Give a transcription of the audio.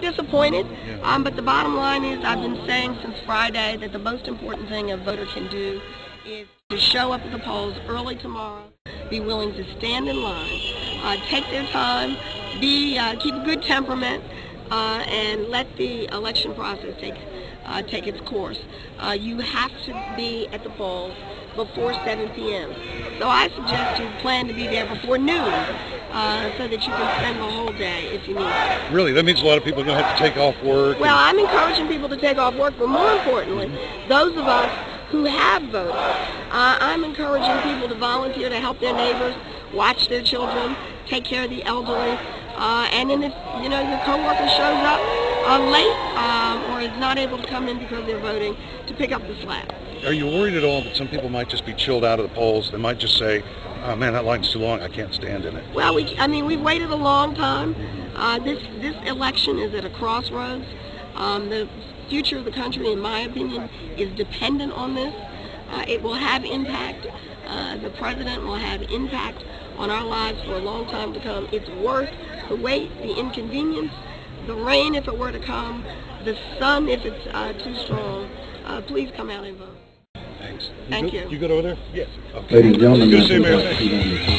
Disappointed, but the bottom line is I've been saying since Friday that the most important thing a voter can do is to show up at the polls early tomorrow, be willing to stand in line, take their time, keep a good temperament, and let the election process take its course. You have to be at the polls before 7 p.m. So I suggest you plan to be there before noon so that you can spend the whole day if you need to. Really? That means a lot of people are going to have to take off work? Well, I'm encouraging people to take off work, but more importantly, those of us who have voted, I'm encouraging people to volunteer to help their neighbors, watch their children, take care of the elderly, and then if your coworker shows up late or is not able to come in because they're voting, to pick up the slack. Are you worried at all that some people might just be chilled out of the polls? They might just say, oh man, that line's too long, I can't stand in it. Well, we've waited a long time. This election is at a crossroads. The future of the country, in my opinion, is dependent on this. It will have impact. The president will have impact on our lives for a long time to come. It's worth the wait, the inconvenience, the rain if it were to come, the sun if it's too strong. Please come out and vote. Thanks. Thank you. You good over there? Yes. Okay. Ladies and gentlemen, Good to see you, Mayor.